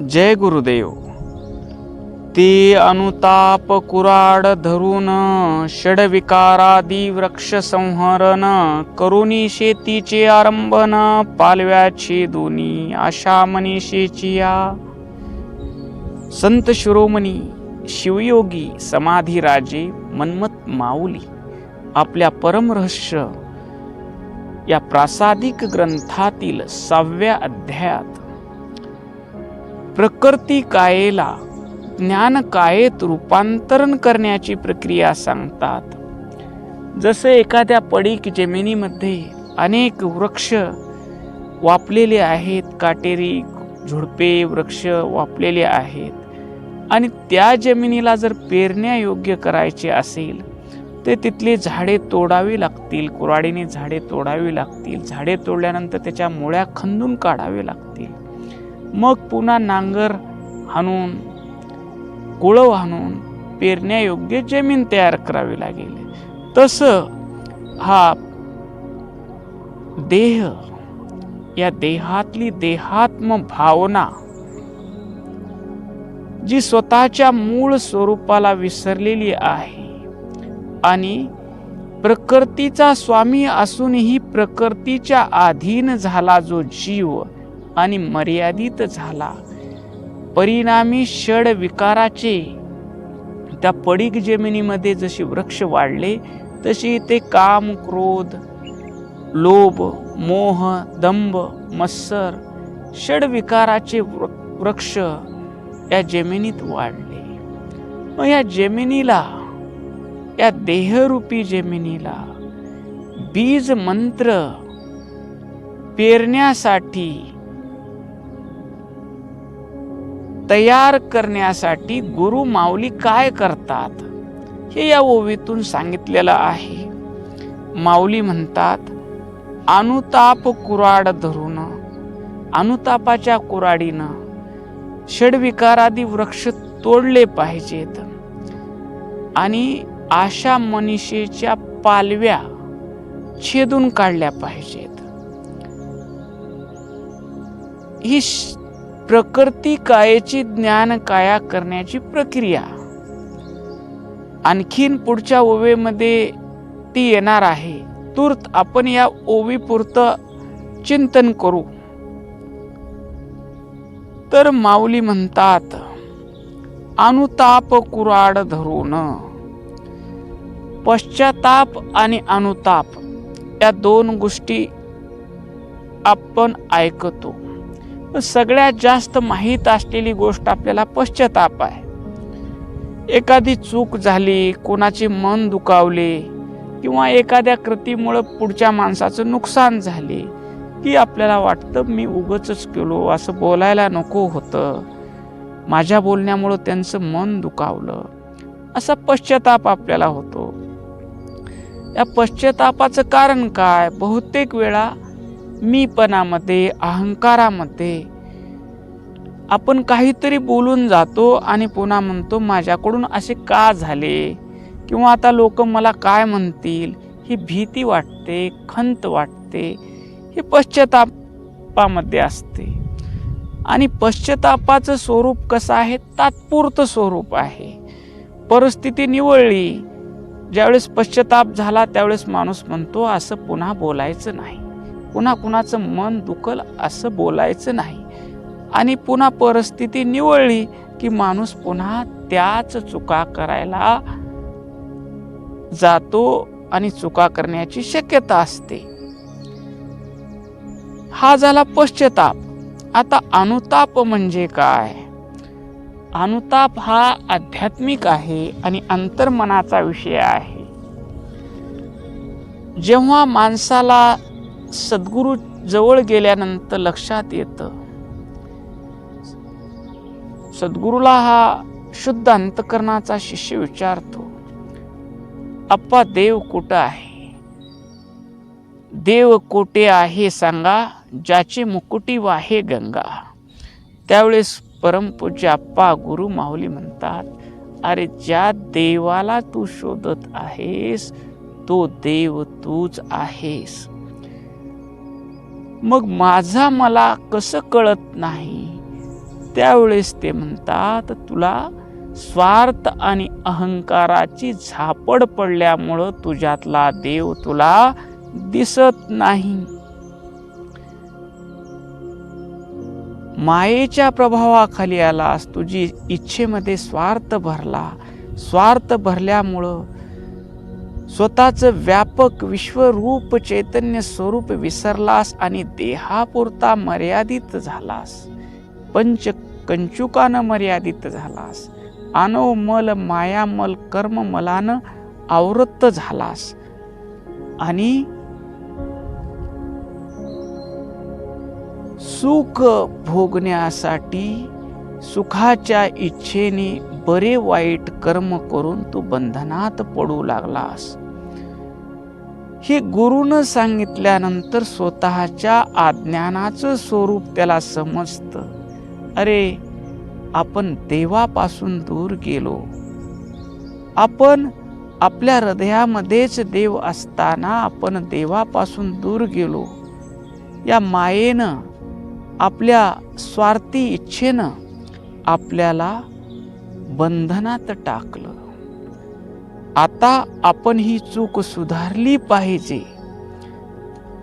जय गुरुदेव. ते अनुताप कुराड धरून षडविकारादी वृक्ष संहरण करुणी शेतीचे आरंभन पालव्याची दोन्ही आशा मनीषेची या. संत शिरोमणी शिवयोगी समाधी राजे मन्मथ माऊली आपल्या परमरहस्य या प्रासादिक ग्रंथातील 6व्या अध्यायात प्रकृती कायेला ज्ञान कायेत रूपांतरण करण्याची प्रक्रिया सांगतात. जसे एखाद्या पडीक जमिनीमध्ये अनेक वृक्ष वापलेले आहेत, काटेरी झुडपे वृक्ष वापलेले आहेत, आणि त्या जमिनीला जर पेरण्यायोग्य करायचे असेल तर तिथले झाडे तोडावी लागतील, कुऱ्हाडीने झाडे तोडावी लागतील. झाडे तोडल्यानंतर त्याच्या मुळ्या खंदून काढावे लागतील. मग पुन्हा नांगर हाणून कुळव हाणून पेरण्यायोग्य जमीन तयार करावी लागेल. तसं हा देह, या देहातली देहात्म भावना जी स्वतःच्या मूळ स्वरूपाला विसरलेली आहे आणि प्रकृतीचा स्वामी असूनही प्रकृतीच्या अधीन झाला जो जीव आणि मर्यादित झाला, परिणामी षड विकाराचे त्या पडीक जमिनीमध्ये जशी वृक्ष वाढले तशी ते काम, क्रोध, लोभ, मोह, दंभ, मत्सर षड विकाराचे वृक्ष या जमिनीत वाढले. मग या जमिनीला, या देहरूपी जमिनीला बीज मंत्र पेरण्यासाठी, तयार करण्यासाठी गुरु माऊली काय करतात हे या ओवीतून सांगितलेलं आहे. माऊली म्हणतात, अनुताप कुराड धरून, अनुतापाच्या कुराडीनं षडविकारादी वृक्ष तोडले पाहिजेत आणि आशा मनीषेच्या पालव्या छेदून काढल्या पाहिजेत. ही प्रकृती कायेची ज्ञान काया करण्याची प्रक्रिया आणखीन पुढच्या ओवेमध्ये ती येणार आहे. तूर्त आपण या ओवीपुरतं चिंतन करू. तर माऊली म्हणतात, अनुताप कुराड धरून. पश्चाताप आणि अनुताप या दोन गोष्टी आपण ऐकतो. सगळ्यात जास्त माहीत असलेली गोष्ट आपल्याला पश्चाताप आहे. एखादी चूक झाली, कोणाचे मन दुखावले किंवा एखाद्या कृतीमुळे पुढच्या माणसाचं नुकसान झाले की आपल्याला वाटतं मी उगाचच केलो, असं बोलायला नको होतं, माझ्या बोलण्यामुळं त्यांचं मन दुखावलं, असा पश्चाताप आपल्याला होतो. या पश्चातापाचं कारण काय? बहुतेक वेळा मीपणामध्ये, अहंकारामध्ये आपण काहीतरी बोलून जातो आणि पुन्हा म्हणतो माझ्याकडून असे का झाले, किंवा आता लोक मला काय म्हणतील, ही भीती वाटते, खंत वाटते. हे पश्चातापामध्ये असते. आणि पश्चातापाचं स्वरूप कसं आहे? तात्पुरतं स्वरूप आहे. परिस्थिती निवळली, ज्यावेळेस पश्चाताप झाला त्यावेळेस माणूस म्हणतो असं पुन्हा बोलायचं नाही, पुन्हा कुणाचं मन दुखल असं बोलायचं नाही. आणि पुन्हा परिस्थिती निवळली की माणूस पुन्हा त्याच चुका करायला जातो आणि चुका करण्याची शक्यता असते. हा झाला पश्चाताप. आता अनुताप म्हणजे काय? अनुताप हा आध्यात्मिक आहे आणि अंतर्मनाचा विषय आहे. जेव्हा माणसाला सद्गुरू जवळ गेल्यानंतर लक्षात येतं, सद्गुरूला हा शुद्ध अंतकरणाचा शिष्य विचारतो, अप्पा देव कुठं आहे? देव कोठे आहे सांगा, ज्याचे मुकुटी वाहे गंगा. त्यावेळेस परमपूज्य अप्पा गुरु माऊली म्हणतात, अरे ज्या देवाला तू शोधत आहेस तो देव तूच आहेस. मग माझा मला कसं कळत नाही? त्यावेळेस ते म्हणतात, तुला स्वार्थ आणि अहंकाराची झापड पडल्यामुळं तुझ्यातला देव तुला दिसत नाही. मायेच्या प्रभावाखाली आलास, तुझी इच्छेमध्ये स्वार्थ भरला. स्वार्थ भरल्यामुळं स्वतःचं व्यापक विश्वरूप चैतन्य स्वरूप विसरलास आणि देहापुरता मर्यादित झालास. पंचकंचुकानं मर्यादित झालास. अनोमल मायामल कर्ममलानं आवृत्त झालास आणि सुख भोगण्यासाठी सुखाच्या इच्छेने बरे वाईट कर्म करून तू बंधनात पडू लागलास. हे गुरुनं सांगितल्यानंतर स्वतःच्या अज्ञानाचं स्वरूप त्याला समजतं. अरे, आपण देवापासून दूर गेलो. आपण आपल्या हृदयामध्येच देव असताना आपण देवापासून दूर गेलो. या मायेनं, आपल्या स्वार्थी इच्छेनं आपल्याला बंधनात टाकलं. आता आपण ही चूक सुधारली पाहिजे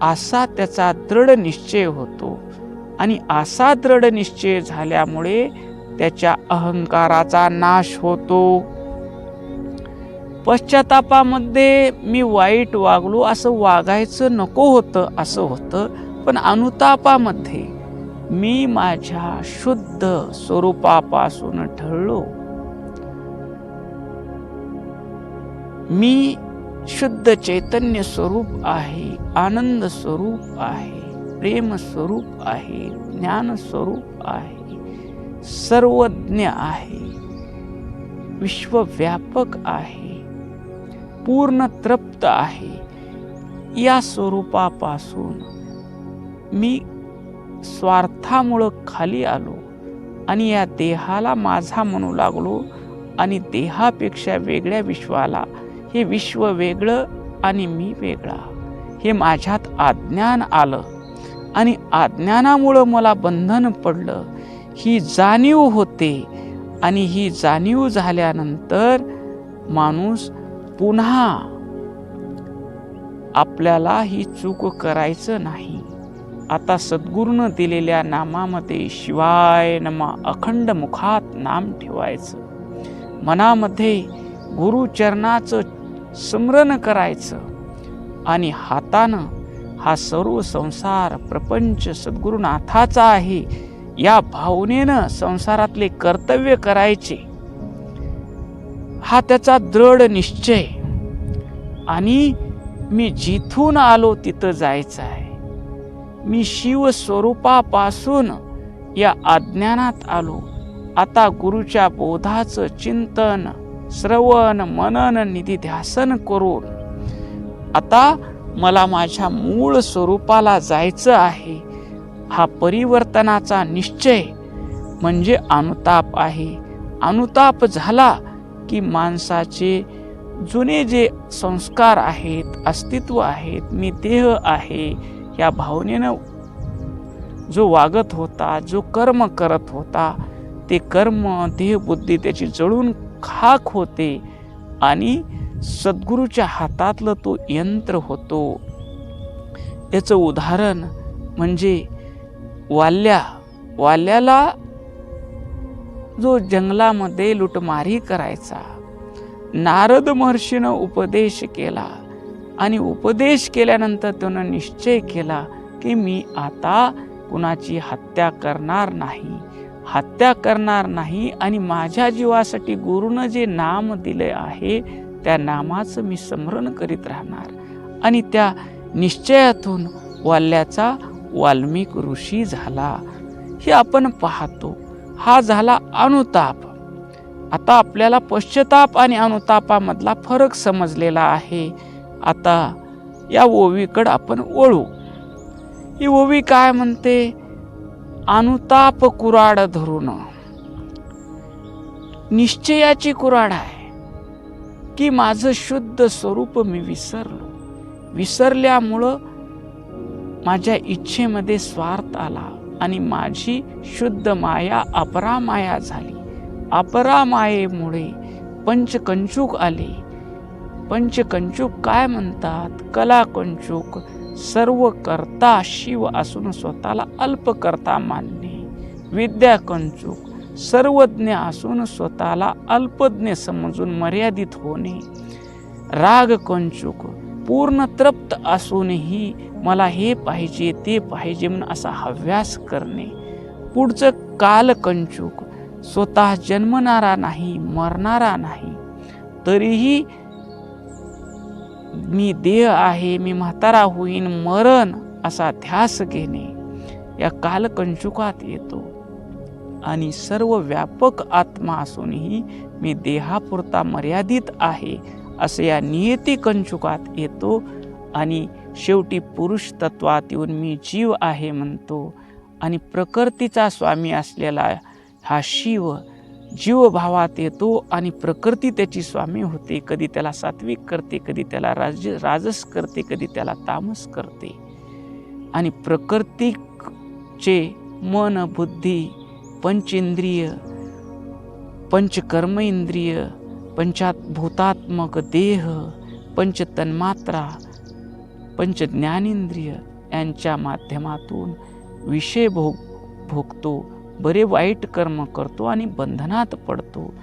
असा त्याचा दृढ निश्चय होतो आणि असा दृढ निश्चय झाल्यामुळे त्याच्या अहंकाराचा नाश होतो. पश्चातापामध्ये मी वाईट वागलो असं वागायचं नको होतं असं होतं, पण अनुतापामध्ये मी माझ्या शुद्ध स्वरूपापासून ढळलो. मी शुद्ध चैतन्य स्वरूप आहे, आनंद स्वरूप आहे, प्रेम स्वरूप आहे, ज्ञान स्वरूप आहे, सर्वज्ञ आहे, विश्वव्यापक आहे, पूर्ण तृप्त आहे. या स्वरूपापासून मी स्वार्थामुळं खाली आलो आणि या देहाला माझा म्हणू लागलो आणि देहापेक्षा वेगळ्या विश्वाला, हे विश्व वेगळं आणि मी वेगळा, हे माझ्यात अज्ञान आलं आणि अज्ञानामुळं मला बंधन पडलं. ही जाणीव होते आणि ही जाणीव झाल्यानंतर माणूस पुन्हा आपल्याला ही चूक करायचं नाही. आता सद्गुरूनं दिलेल्या नामामध्ये शिवाय नमा अखंड मुखात नाम ठेवायचं. मनामध्ये गुरुचरणाचं स्मरण करायचं आणि हातानं हा सर्व संसार प्रपंच सद्गुरुनाथाचा आहे या भावनेनं संसारातले कर्तव्य करायचे. हा त्याचा दृढ निश्चय. आणि मी जिथून आलो तिथं जायचं आहे. मी शिव स्वरूपापासून या अज्ञानात आलो. आता गुरुच्या बोधाचं चिंतन, श्रवण, मनन, निधिध्यासन करून आता मला माझ्या मूळ स्वरूपाला जायचं आहे. हा परिवर्तनाचा निश्चय म्हणजे अनुताप आहे. अनुताप झाला की माणसाचे जुने जे संस्कार आहेत, अस्तित्व आहेत, मी देह आहे या भावनेनं जो वागत होता, जो कर्म करत होता, ते कर्म देह बुद्धी त्याची जळून खाक होते आणि सद्गुरूच्या हातातलं तो यंत्र होतो. याचं उदाहरण म्हणजे वाल्याला जो जंगलामध्ये लुटमारी करायचा, नारद महर्षीनं उपदेश केला आणि उपदेश केल्यानंतर त्यानं निश्चय केला की मी आता कुणाची हत्या करणार नाही आणि माझ्या जीवासाठी गुरुनं जे नाम दिले आहे त्या नामाचं मी स्मरण करीत राहणार. आणि त्या निश्चयातून वाल्याचा वाल्मिक ऋषी झाला. हे आपण पाहतो. हा झाला अनुताप. आता आपल्याला पश्चाताप आणि अनुतापामधला फरक समजलेला आहे. आता या ओवीकडे आपण वळू. ही ओवी काय म्हणते? अनुताप कुराड धरून. निश्चयाची कुराड आहे की माझं शुद्ध स्वरूप मी विसरल्यामुळं माझ्या इच्छेमध्ये स्वार्थ आला, आणि माझी शुद्ध माया अपरामाया झाली. अपरामायेमुळे पंचकंचुक आले. पंचकंचुक काय म्हणतात? कलाकंचुक सर्व करता शिव असून स्वतःला अल्प करता मानणे. विद्याकंचुक सर्वज्ञ असून स्वतःला अल्पज्ञ समजून मर्यादित होणे. रागकंचुक पूर्ण तृप्त असूनही मला हे पाहिजे ते पाहिजे म्हणून असा हव्यास करणे. पुढचं कालकंचुक स्वतः जन्मणारा नाही, मरणारा नाही, तरीही मी देह आहे, मी म्हातारा होईन, मरण असा ध्यास घेणे या कालकंचुकात येतो. आणि सर्व व्यापक आत्मा असूनही मी देहापुरता मर्यादित आहे असे या नियती कंचुकात येतो. आणि शेवटी पुरुष तत्वात येऊन मी जीव आहे म्हणतो. आणि प्रकृतीचा स्वामी असलेला हा शिव जीवभावात येतो आणि प्रकृती त्याची स्वामी होते. कधी त्याला सात्विक करते, कधी त्याला राजस करते, कधी त्याला तामस करते. आणि प्रकृतीचे मन, बुद्धी, पंचेंद्रिय, पंचकर्म इंद्रिय, पंचभूतात्मक देह, पंचतन्मात्रा, पंचज्ञानेंद्रिय यांच्या माध्यमातून विषय भोगतो, बरे वाईट कर्म करतो आणि बंधनात पडतो.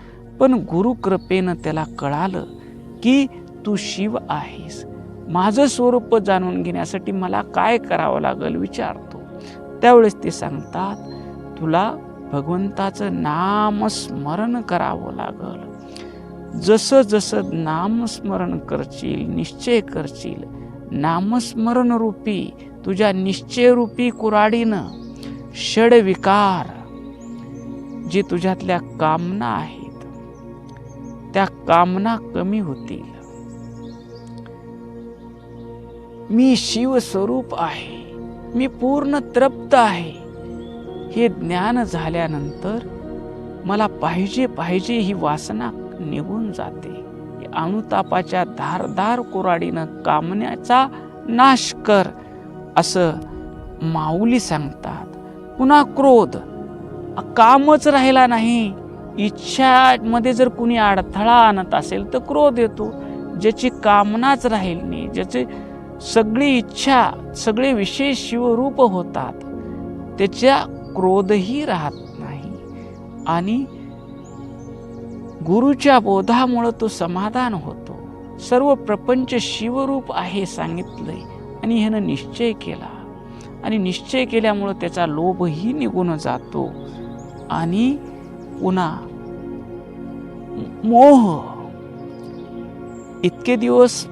पण गुरुकृपेनं त्याला कळालं की तू शिव आहेस. माझं स्वरूप जाणून घेण्यासाठी मला काय करावं लागेल विचारतो. त्यावेळेस ते सांगतात तुला भगवंताचं नामस्मरण करावं लागल. जसं जसं नामस्मरण करशील, निश्चय करशील, नामस्मरण रूपी तुझ्या निश्चय रूपी कुऱ्हाडीनं षड्विकार जे तुझ्यातल्या कामना आहेत त्या कामना कमी होतील. मी शिवस्वरूप आहे, मी पूर्ण तृप्त आहे हे ज्ञान झाल्यानंतर मला पाहिजे पाहिजे ही वासना निघून जाते. अणुतापाच्या धारदार कुऱ्हाडीनं कामण्याचा नाश कर असं माऊली सांगतात. पुन्हा क्रोध, कामच राहिला नाही. इच्छामध्ये जर कुणी अडथळा आणत असेल तर क्रोध येतो. ज्याची कामनाच राहील नाही, ज्याची सगळी इच्छा, सगळे विषय शिवरूप होतात, त्याच्या क्रोधही राहत नाही. आणि गुरुच्या बोधामुळे तो समाधान होतो. सर्व प्रपंच शिवरूप आहे सांगितलंय आणि ह्यानं निश्चय केला. आणि निश्चय केल्यामुळे त्याचा लोभही निघून जातो. आणि पुन्हा मोह, इतके दिवस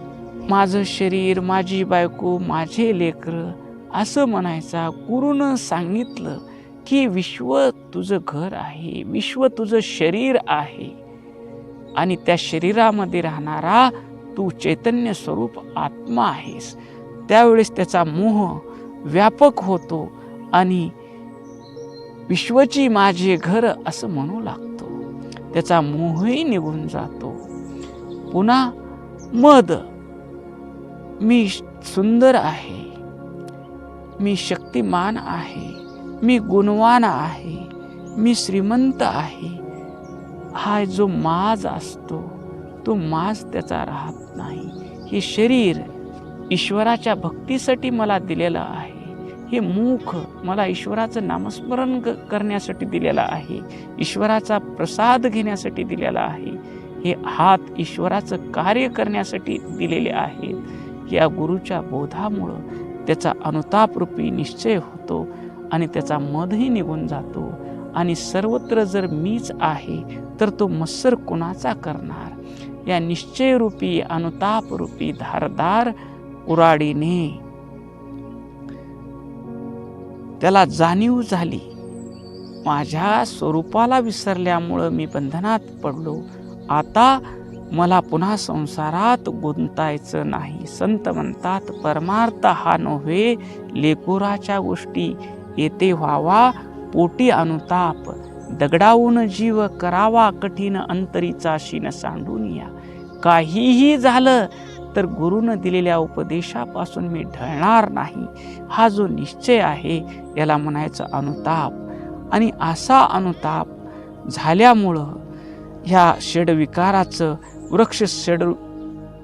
माझं शरीर, माझी बायको, माझे लेकरं असं म्हणायचा. गुरुनं सांगितलं की विश्व तुझं घर आहे, विश्व तुझं शरीर आहे आणि त्या शरीरामध्ये राहणारा तू चैतन्य स्वरूप आत्मा आहेस. त्यावेळेस त्याचा मोह व्यापक होतो आणि विश्वची माझे घर असं म्हणू लागतो. त्याचा मोहही निघून जातो. पुन्हा मद, मी सुंदर आहे, मी शक्तिमान आहे, मी गुणवान आहे, मी श्रीमंत आहे, हा जो माज असतो तो माज त्याचा राहत नाही. हे शरीर ईश्वराच्या भक्तीसाठी मला दिलेलं आहे. हे मुख मला ईश्वराचं नामस्मरण करण्यासाठी दिलेलं आहे, ईश्वराचा प्रसाद घेण्यासाठी दिलेला आहे. हे हात ईश्वराचं कार्य करण्यासाठी दिलेले आहेत. या गुरुच्या बोधामुळं त्याचा अनुतापरूपी निश्चय होतो आणि त्याचा मधही निघून जातो. आणि सर्वत्र जर मीच आहे तर तो मत्सर कुणाचा करणार. या निश्चयरूपी अनुतापरूपी धारदार कुऱ्हाडीने त्याला जाणीव झाली, माझ्या स्वरूपाला विसरल्यामुळं मी बंधनात पडलो, आता मला पुन्हा संसारात गुंतायचं नाही. संत म्हणतात परमार्थ हा नव्हे लेकुराच्या गोष्टी, येते व्हावा पोटी अनुताप, दगडावून जीव करावा कठीण अंतरीचा शीन सांडून या. काहीही झालं तर गुरुनं दिलेल्या उपदेशापासून मी ढळणार नाही, हा जो निश्चय आहे याला म्हणायचं अनुताप. आणि असा अनुताप झाल्यामुळं ह्या षडविकाराचं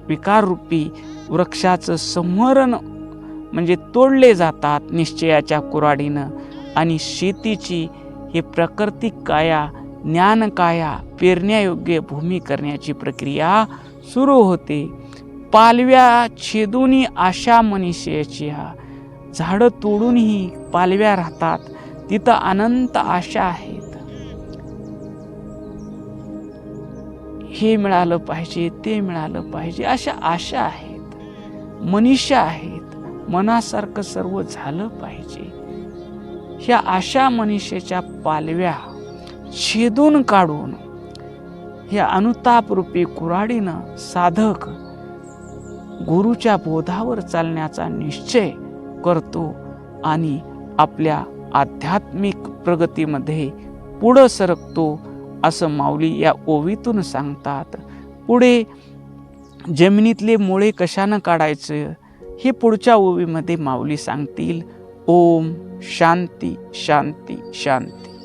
विकाररूपी वृक्षाचं संहरण म्हणजे तोडले जातात निश्चयाच्या कुऱ्हाडीनं. आणि शेतीची ही प्राकृतिक काया, ज्ञानकाया, पेरण्यायोग्य भूमी करण्याची प्रक्रिया सुरू होते. पालव्या छेदूनही आशा मनीषेची, झाडं तोडूनही पालव्या राहतात, तिथं अनंत आशा आहेत. हे मिळालं पाहिजे, ते मिळालं पाहिजे, अशा आशा आहेत, मनीषा आहेत, मनासारखं सर्व झालं पाहिजे. ह्या आशा मनीषेच्या पालव्या छेदून काढून ह्या अनुताप रूपी कुऱ्हाडीनं साधक गुरुच्या बोधावर चालण्याचा निश्चय करतो आणि आपल्या आध्यात्मिक प्रगतीमध्ये पुढं सरकतो, असं माऊली या ओवीतून सांगतात. पुढे जमिनीतले मुळे कशानं काढायचं हे पुढच्या ओवीमध्ये माऊली सांगतील. ओम शांती शांती शांती.